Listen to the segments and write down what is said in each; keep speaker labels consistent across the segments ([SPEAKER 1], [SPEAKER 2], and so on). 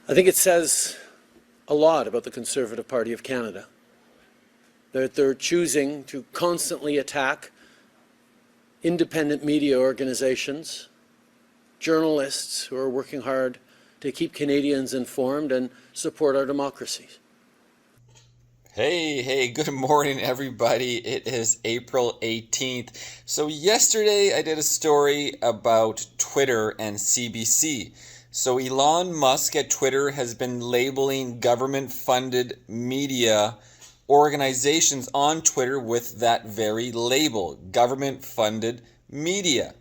[SPEAKER 1] I think it says a lot about the Conservative Party of Canada that they're choosing to constantly attack independent media organizations, journalists who are working hard to keep Canadians informed and support our democracies.
[SPEAKER 2] Hey, good morning, everybody. It is April 18th. So yesterday I did a story about Twitter and CBC. So Elon Musk at Twitter has been labeling government-funded media organizations on Twitter with that very label, government-funded media.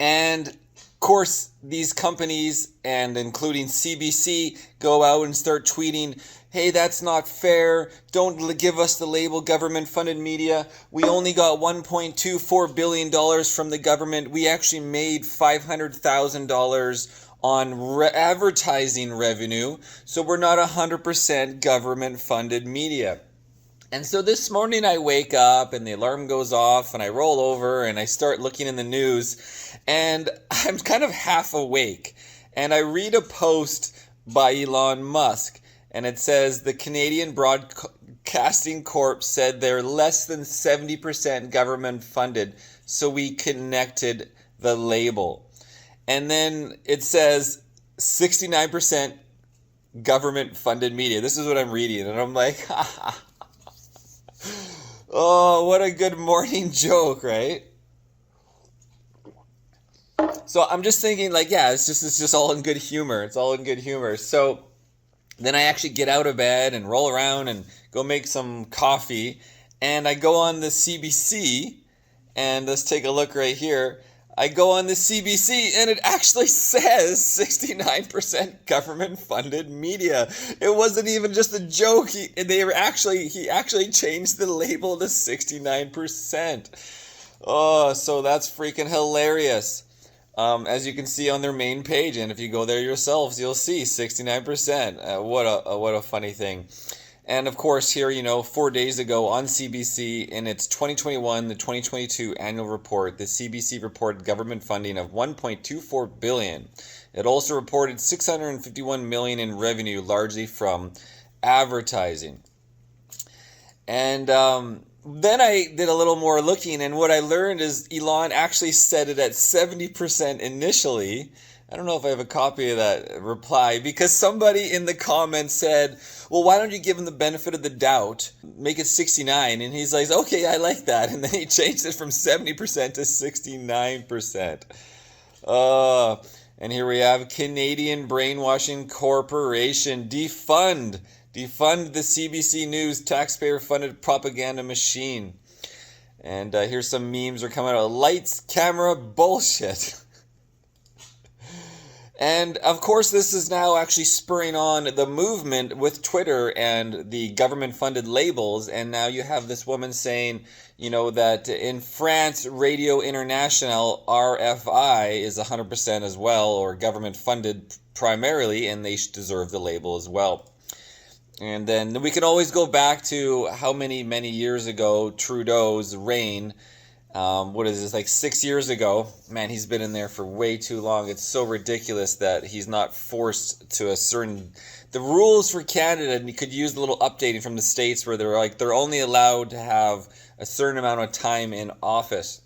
[SPEAKER 2] And of course, these companies, and including CBC, go out and start tweeting, hey, that's not fair. Don't give us the label government-funded media. We only got $1.24 billion from the government. We actually made $500,000 on advertising revenue. So we're not 100% government-funded media. And so this morning I wake up and the alarm goes off and I roll over and I start looking in the news and I'm kind of half awake. And I read a post by Elon Musk. And it says the Canadian Broadcasting Corp said they're less than 70% government funded, so we connected the label. And then it says 69% government funded media. This is what I'm reading, and I'm like, oh, what a good morning joke, right? So I'm just thinking, like, yeah, it's just all in good humor. It's all in good humor. So then I actually get out of bed and roll around and go make some coffee. And I go on the CBC, and let's take a look right here. I go on the CBC, and it actually says 69% government-funded media. It wasn't even just a joke. He actually changed the label to 69%. Oh, so that's freaking hilarious. As you can see on their main page, and if you go there yourselves, you'll see 69%. What a funny thing. And of course, here, 4 days ago on CBC, in its 2021 to 2022 annual report, the CBC reported government funding of $1.24 billion. It also reported $651 million in revenue, largely from advertising. And then I did a little more looking, and what I learned is Elon actually said it at 70% initially. I don't know if I have a copy of that reply, because somebody in the comments said, well, why don't you give him the benefit of the doubt, make it 69, and he's like, okay, I like that, and then he changed it from 70% to 69%. And here we have Canadian Brainwashing Corporation, defund the CBC News taxpayer-funded propaganda machine. And here's some memes are coming out. Lights, camera, bullshit. And of course, this is now actually spurring on the movement with Twitter and the government-funded labels. And now you have this woman saying, that in France, Radio International, RFI, is 100% as well, or government-funded primarily, and they deserve the label as well. And then we can always go back to how many years ago Trudeau's reign. What is this, like 6 years ago? Man, he's been in there for way too long. It's so ridiculous that he's not forced to the rules for Canada, and you could use a little updating from the States where they're only allowed to have a certain amount of time in office.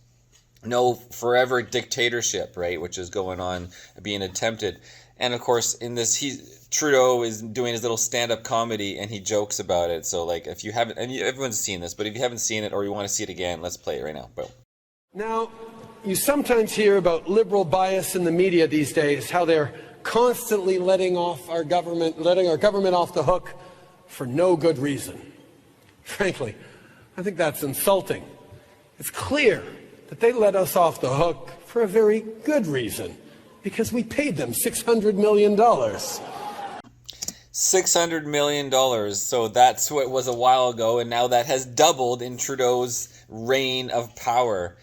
[SPEAKER 2] No forever dictatorship, right, which is going on, being attempted. And of course, in this, Trudeau is doing his little stand-up comedy, and he jokes about it. So, if you haven't, and everyone's seen this, but if you haven't seen it or you want to see it again, let's play it right now. Boom.
[SPEAKER 1] Now, you sometimes hear about liberal bias in the media these days, how they're constantly letting our government off the hook for no good reason. Frankly, I think that's insulting. It's clear that they let us off the hook for a very good reason, because we paid them $600 million.
[SPEAKER 2] $600 million. So that's what it was a while ago, and now that has doubled in Trudeau's reign of power.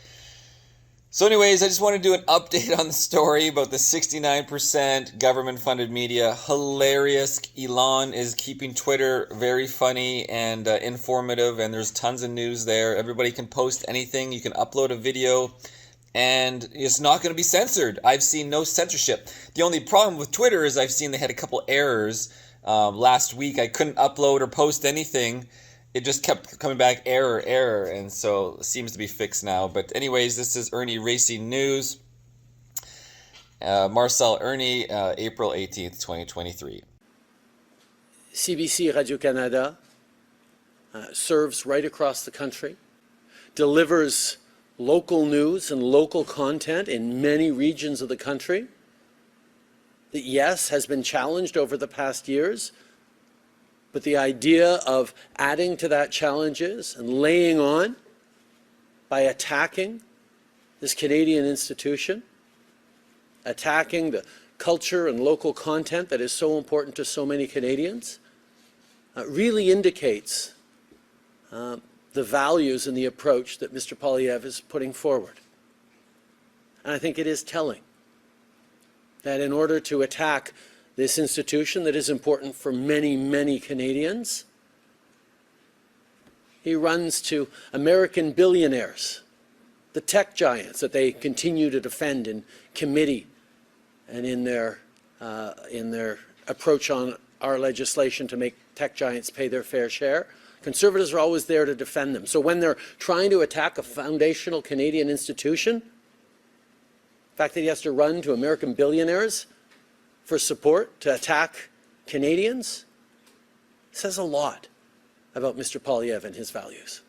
[SPEAKER 2] So anyways, I just want to do an update on the story about the 69% government-funded media. Hilarious. Elon is keeping Twitter very funny and informative, and there's tons of news there. Everybody can post anything. You can upload a video. and it's not going to be censored. I've seen no censorship. The only problem with Twitter is I've seen they had a couple errors. Last week I couldn't upload or post anything. It just kept coming back error, error, and so it seems to be fixed now. But anyways, this is IrnieracingNews. Marcel Irnie, April 18th, 2023.
[SPEAKER 1] CBC Radio-Canada serves right across the country, delivers local news and local content in many regions of the country that, yes, has been challenged over the past years, but the idea of adding to that challenges and laying on by attacking this Canadian institution, attacking the culture and local content that is so important to so many Canadians, really indicates the values and the approach that Mr. Poilievre is putting forward. And I think it is telling that in order to attack this institution that is important for many, many Canadians, he runs to American billionaires, the tech giants that they continue to defend in committee and in their approach on our legislation to make tech giants pay their fair share. Conservatives are always there to defend them. So when they're trying to attack a foundational Canadian institution, the fact that he has to run to American billionaires for support to attack Canadians says a lot about Mr. Poilievre and his values.